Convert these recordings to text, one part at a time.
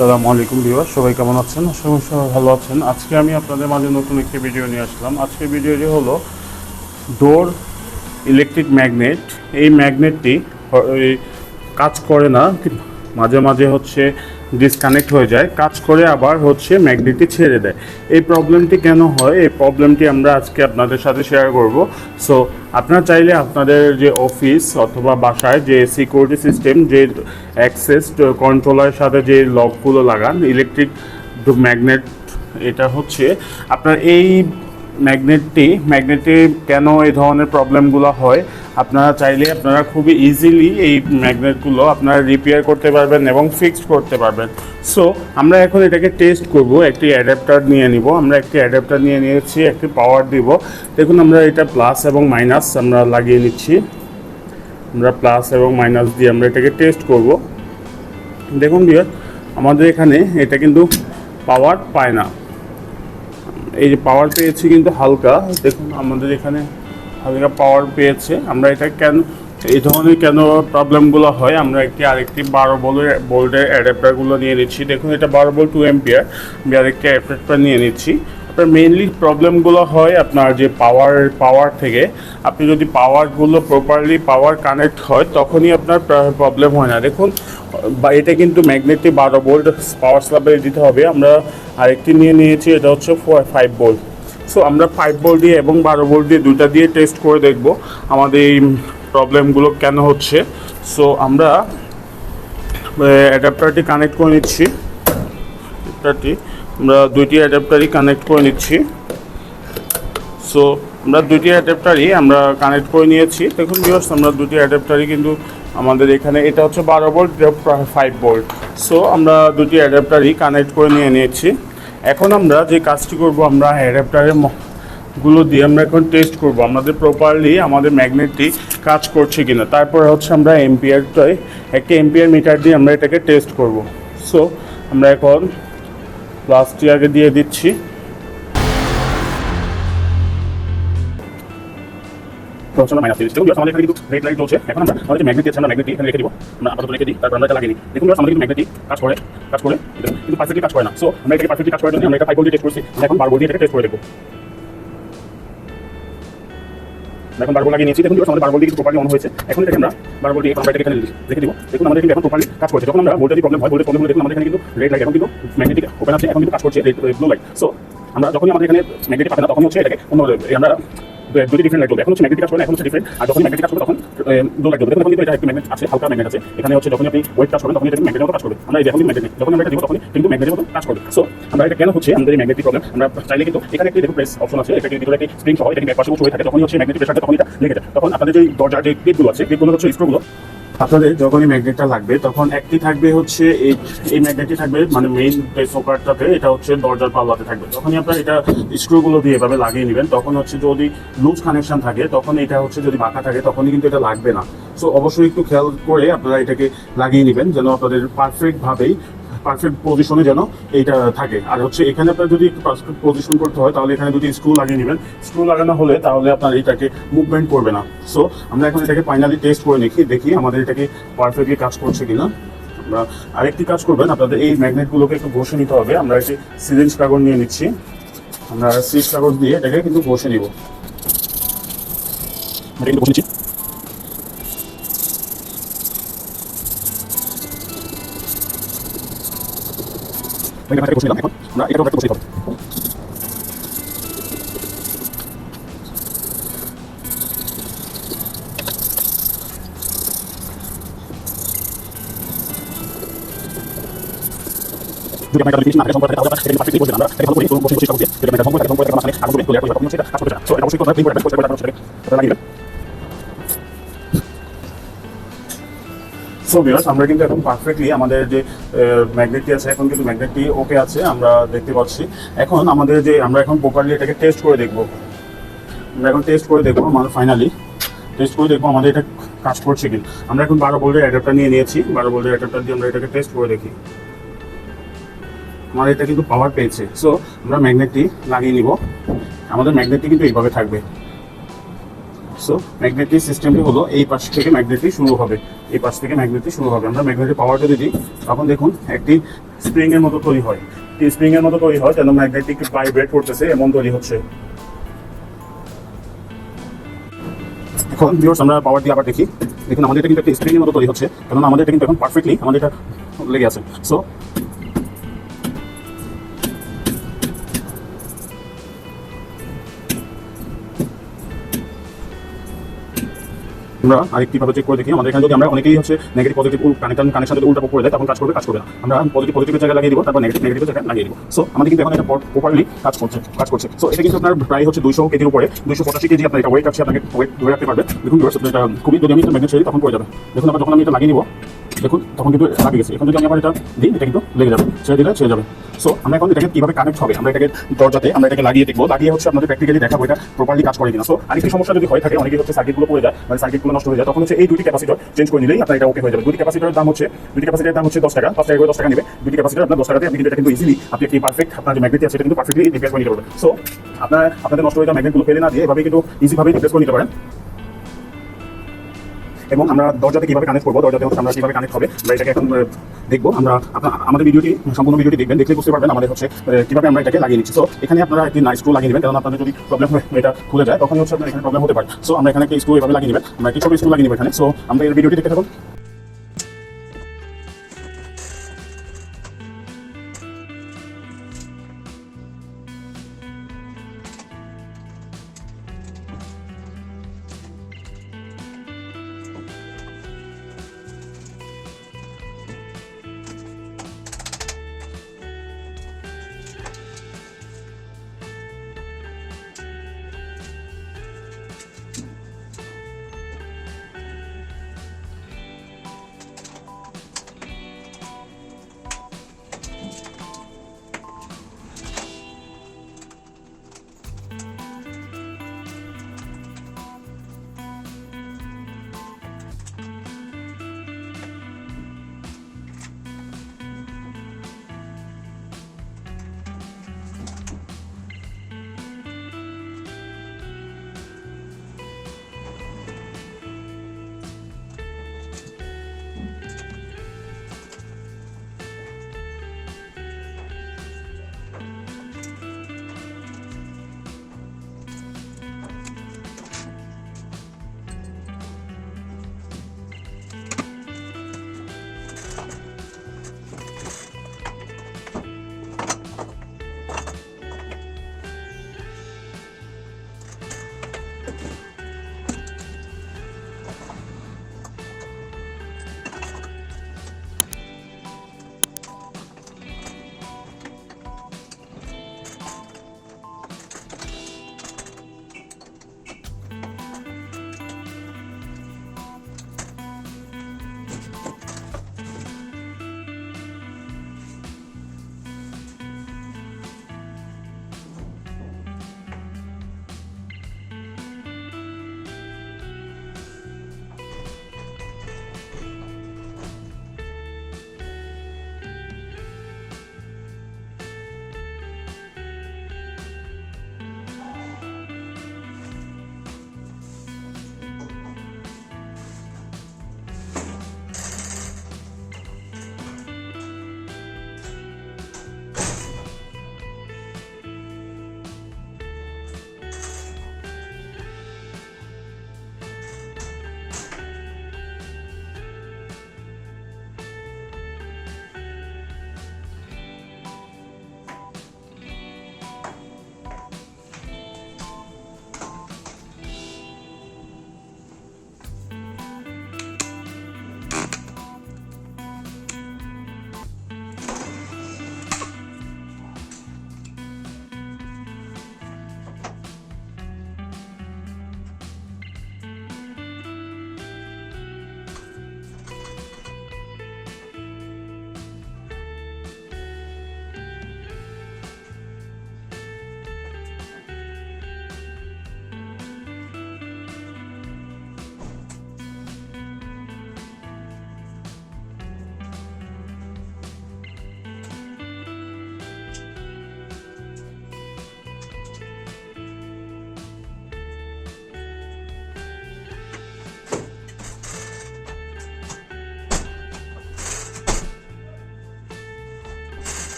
আসসালামু আলাইকুম ভিউয়ার, সবাই কেমন আছেন? সবাই ভালো আছেন। আজকে আমি আপনাদের মাঝে নতুন একটি ভিডিও নিয়ে আসলাম। আজকের ভিডিওটি হলো ডোর ইলেকট্রিক ম্যাগনেট। এই ম্যাগনেটটি কাজ করে না, মাঝে মাঝে ডিসকানেক্ট হয়ে যায়, কাজ করে আবার ম্যাগনেটটি ছেড়ে দেয়। এই প্রবলেমটি কেন হয়, এই প্রবলেমটি আমরা আজকে আপনাদের সাথে শেয়ার করব। সো আপনারা চাইলে আপনাদের যে অফিস অথবা বাসায় যে সিকিউরিটি সিস্টেম, যে অ্যাক্সেস কন্ট্রোলারের সাথে যে লকগুলো লাগান ইলেকট্রিক ম্যাগনেট, এটা আপনার এই ম্যাগনেটে কেন এই ধরনের প্রবলেমগুলো হয়, আপনারা চাইলে আপনারা খুবই ইজিলি এই ম্যাগনেটগুলো আপনারা রিপেয়ার করতে পারবেন এবং ফিক্সড করতে পারবেন। সো আমরা এখন এটাকে টেস্ট করব। একটি অ্যাডাপ্টার নিয়ে নিব। আমরা একটি অ্যাডাপ্টার নিয়ে নিয়েছি, একটি পাওয়ার দিব। দেখুন আমরা এটা প্লাস এবং মাইনাস আমরা লাগিয়ে নিচ্ছি। আমরা প্লাস এবং মাইনাস দিয়ে আমরা এটাকে টেস্ট করব। দেখুন ভিউয়ার, আমাদের এখানে এটা কিন্তু পাওয়ার পায় না। এই যে পাওয়ার পেয়েছি কিন্তু হালকা, দেখুন আমাদের এখানে হালকা পাওয়ার পেয়েছে। আমরা এটা এই ধরনের কেন প্রবলেমগুলো হয়, আমরা আরেকটি 12 ভোল্টের অ্যাডাপ্টারগুলো নিয়ে নিচ্ছি। দেখুন এটা 12 ভোল্ট 2 অ্যাম্পিয়ার। আমি আরেকটি অ্যাডাপ্টার নিয়ে নিচ্ছি। আপনার মেইনলি প্রবলেমগুলো হয় আপনার যে পাওয়ার থেকে। আপনি যদি পাওয়ারগুলো প্রপারলি কানেক্ট হয় তখনই আপনার প্রবলেম হয় না। দেখুন এটা কিন্তু ম্যাগনেটটি 12 ভোল্ট পাওয়ার সাপ্লাই দিতে হবে। আমরা আরেকটি নিয়ে নিয়েছি, এটা 5 ভোল্ট। সো আমরা 5 ভোল্ট দিয়ে এবং 12 ভোল্ট দিয়ে দুইটা দিয়ে টেস্ট করে দেখব আমাদের এই প্রবলেমগুলো কেন হচ্ছে। সো আমরা অ্যাডাপ্টারটি কানেক্ট করে নিচ্ছি। আমরা দুইটি অ্যাডাপ্টারই কানেক্ট করে নিচ্ছি। সো আমরা দুইটি অ্যাডাপ্টারই আমরা কানেক্ট করে নিয়েছি। দেখুন ভিউয়ার্স, আমরা দুটি অ্যাডাপ্টারই কিন্তু আমাদের এখানে এটা 12 ভোল্ট 5 ভোল্ট। সো আমরা দুটি অ্যাডাপ্টারই কানেক্ট করে নিয়েছি। এখন আমরা যে কাজটি করব, আমরা অ্যাডাপ্টারের গুলো দিয়ে আমরা এখন টেস্ট করব আমাদের প্রপারলি আমাদের ম্যাগনেটটি কাজ করছে কিনা। তারপর আমরা একটি এম্পিয়ার মিটার দিয়ে আমরা এটাকে টেস্ট করব। সো আমরা এখন প্লাসটি আগে দিয়ে দিচ্ছি। মাইনাস দিচ্ছি। দেখুন আমাদের এখানে কিন্তু রেড লাইট জ্বলছে। এখন আমরা আমাদের যে ম্যাগনেট আছে, আমরা ম্যাগনেটটি এখানে রেখে দিব। আমরা আপাতত রেখে দিই, তারপর আমরা এটা লাগিয়ে নিই। দেখুন আমাদের কিন্তু ম্যাগনেটটি কাজ করে কিন্তু পারফেক্টলি কাজ করে না। সো আমরা এটাকে পারফেক্টলি কাজ করার জন্য আমরা এটা 5 ভোল্ট দিয়ে টেস্ট করছি। এখন 12 ভোল্ট দিয়ে এটাকে টেস্ট করে দেখব। এখন 12 ভোল্ট লাগিয়ে নিয়েছি। দেখুন আমাদের 12 ভোল্ট দিয়ে প্রপারলি অন হয়েছে। এখন এটাকে আমরা 12 ভোল্ট দিয়ে আমরা এটাকে এখানে রেখে দিব। দেখুন আমাদের কিন্তু এখন প্রপারলি কাজ করছে। যখন আমরা ভোল্টেজ প্রবলেম হয়, দেখুন আমাদের এখানে কিন্তু রেড লাইট, এখন কিন্তু ম্যাগনেটিক ওপেন আছে, এখন কিন্তু কাজ করছে ব্লু লাইট। সো আমরা যখনই আমাদের এখানে ম্যাগনেটিক পাবে না, তখন এটাকে অন্যভাবে আমরা দুটি ডিফারেন্ট লাইট জ্বলবে। এখন ম্যাগনেটিক কাজ করে না, এখন ডিফারেন্ট। আর যখন ম্যাগনেটিক কাজ করবে তখন ব্লু লাইট জ্বলবে। দেখুন কিন্তু এটা একটি ম্যাগনেট আছে, হালকা ম্যাগনেট আছে। এখানে যখন আপনি ওয়েট কাজ করবেন তখন এটা ম্যাগনেটের মতো কাজ করবে। আমরা এই যে এখন ম্যাগনেট, যখন আমরা এটা দিব তখন কিন্তু ম্যাগনেটের মতো কাজ করবে। সো আমরা এটা কেন হচ্ছে আমাদের এই ম্যাগনেটিক প্রবলেম, আমরা চাইলে কিন্তু এখানে একটি প্রেস অপশন আছে, এটা ভিতরে একটি স্প্রিং সহ এটা ব্যাক পাশে বসে থাকে। যখন ম্যাগনেটিক প্রেসারটা তখন এটা লেগে যায়। তখন আপনাদের যে দরজার যে ক্লিপগুলো আছে, ক্লিপগুলো স্ক্রুগুলো আপনাদের যখনই ম্যাগনেটটা লাগবে তখন একটি থাকবে এই ম্যাগনেটটি থাকবে মানে মেইন ফোকারটাতে, এটা দরজার পাল্লাতে থাকবে। যখনই আপনারা এটা স্ক্রুগুলো দিয়ে এভাবে লাগিয়ে নেবেন তখন যদি লুজ কানেকশন থাকে, তখন এটা যদি বাঁকা থাকে তখনই কিন্তু এটা লাগবে না। সো অবশ্যই একটু খেয়াল করে আপনারা এটাকে লাগিয়ে নেবেন যেন আপনাদের পারফেক্ট পজিশনে যেন এইটা থাকে। আর এখানে আপনার যদি একটু পারফেক্ট পজিশন করতে হয় তাহলে এখানে যদি স্ক্রু লাগিয়ে নেবেন, স্ক্রু লাগানো হলে তাহলে আপনার এটাকে মুভমেন্ট করবে না। সো আমরা এখন এটাকে ফাইনালি টেস্ট করে দেখি আমাদের এটাকে পারফেক্টলি কাজ করছে কিনা। আমরা আরেকটি কাজ করবেন, আপনাদের এই ম্যাগনেটগুলোকে একটু ঘষে নিতে হবে। আমরা একটি সিরিঞ্জ কাগজ নিয়ে নিচ্ছি। আমরা সিরিঞ্জ কাগজ দিয়ে এটাকে কিন্তু ঘষে নিব। এখন আমরা এটা বসে হবে। যদি আমরা জিনিস না থাকে সম্পর্কে তাহলে এটা পারফেক্টলি বসে আমরা এটা ভালো করে বসে কাগজ দিয়ে এটা সম্পর্কে একটা মানে আগুন করে তখন সেটা কাজ করবে। সো এটা অবশ্যই কথা প্রিন্ট করবেন, পরিষ্কার করে সেটা লাগিয়ে দেবেন। সো ভিউয়ার্স, আমরা কিন্তু এখন পারফেক্টলি আমাদের যে ম্যাগনেটটি আছে, এখন কিন্তু ম্যাগনেটটি ওকে আছে, আমরা দেখতে পাচ্ছি। এখন আমরা এখন প্রপারলি এটাকে টেস্ট করে দেখব। আমরা এখন টেস্ট করে দেখবো, আমাদের ফাইনালি টেস্ট করে দেখবো আমাদের এটা কাজ করছে কি। আমরা এখন 12 ভোল্টের অ্যাডাপ্টার নিয়ে নিয়েছি। 12 ভোল্টের অ্যাডাপ্টার দিয়ে আমরা এটাকে টেস্ট করে দেখি। আমার এটা কিন্তু পাওয়ার পেয়েছে। সো আমরা ম্যাগনেটটি লাগিয়ে নিব। আমাদের ম্যাগনেটটি কিন্তু এইভাবে থাকবে। সো ম্যাগনেটিক সিস্টেমটি হলো এই পাশ থেকে ম্যাগনেটটি শুরু হবে, আমরা ম্যাগনেটের পাওয়ারটা দিই। তখন দেখুন একটি স্প্রিং এর মতো তৈরি হয়, স্প্রিং এর মতো তৈরি হয় যেন ম্যাগনেটিক ভাইব্রেট করতেছে এমন তৈরি হচ্ছে। এখন ভিউয়ার্স আমরা পাওয়ার দিয়ে আবার দেখি, দেখুন আমাদের এটা কিন্তু একটা স্প্রিং এর মতো তৈরি হচ্ছে, কারণ আমাদের এটা কিন্তু এখন পারফেক্টলি আমাদের এটা লেগে আছে। সো আমরা আরেকটিভাবে চেক করে দেখি, আমাদের এখানে যদি আমরা অনেকেই হচ্ছে নেগেটিভ পজিটিভ কানেকশন যদি উল্টা করে দেয় তখন কাজ করবে না। আমরা পজিটিভের জায়গায় লাগিয়ে দিব, তারপর নেগেটিভের জায়গায় লাগিয়ে দিব। সো আমাদের কিন্তু এখন এটা প্রপারলি কাজ করছে। সো এটা কিন্তু আপনার প্রায় হচ্ছে 200 কেজির উপরে, 285 কেজি আপনার এটা ওয়েট আছে, আপনাকে ওয়েট ধরে রাখতে পারবে। দেখুন এটা খুবই, যদি আমি এটা ম্যাগনেট ছেড়ে তখন পড়ে যাবে। দেখুন আবার যখন আমি এটা লাগিয়ে নিব, দেখুন তখন কিন্তু লাগিয়ে গেছে। এখন যদি আমি আবার এটা দিই, এটা কিন্তু লেগে যাবে, ছেড়ে যাবে। সো আমরা এখন এটাকে কিভাবে কানেক্ট হবে, আমরা এটাকে দরজাতে আমরা এটাকে লাগিয়ে দেখবো, লাগিয়ে হচ্ছে আপনাদের প্র্যাকটিক্যালি দেখাবো এটা প্রপারলি কাজ করে কিনা। সো আরেকটি সমস্যা যদি হয়ে থাকে, অনেকে হচ্ছে সার্কিটগুলো পড়ে যায়, মানে সার্কিটগুলো নষ্ট হয়ে যায়, তখন হচ্ছে এই দুইটি ক্যাপাসিটর চেঞ্জ করে নিলেই আপনার এটা ওকে হয়ে যাবে। দুইটি ক্যাপাসিটরের দাম হচ্ছে 10 টাকা, 5 টাকা করে 10 টাকা নেবে। দুইটি ক্যাপাসিটর আপনার 10 টাকাতে আপনি কিন্তু এটা কিন্তু ইজিলি আপনি একটি পারফেক্ট আপনার যে ম্যাগনেট আছে সেটা কিন্তু পারফেক্টলি রিপ্লেস করে নিতে পারবেন। সো আপনাদের নষ্ট হয়ে যাওয়া ম্যাগনেটগুলো ফেলে না দিয়ে এভাবে কিন্তু ইজিভাবে রিপ্লেস করে নিতে পারেন। এবং আমরা দরজাতে কিভাবে কানেক্ট করবো, দরজাতে হচ্ছে আমরা কিভাবে কানেক্ট হবে আমরা এটাকে এখন দেখবো। আমরা আমাদের সম্পূর্ণ ভিডিওটি দেখবেন, দেখলে বুঝতে পারবেন আমাদের হচ্ছে কিভাবে আমরা এটাকে লাগিয়ে নিচ্ছি। সো এখানে আপনারা একটি স্ক্রু লাগিয়ে নেবেন, কারণ আপনাদের যদি প্রবলেম হয় এটা খুলে যায় তখন হচ্ছে আপনার এখানে প্রবলেম হতে পারে। সো আমরা এখানে একটি স্ক্রু এভাবে লাগিয়ে নেবেন, আমরা একটি ছোট স্ক্রু লাগিয়ে নেবেন এখানে। সো আমরা এই ভিডিওটি দেখতে থাকুন।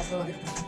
আসসালামু আলাইকুম।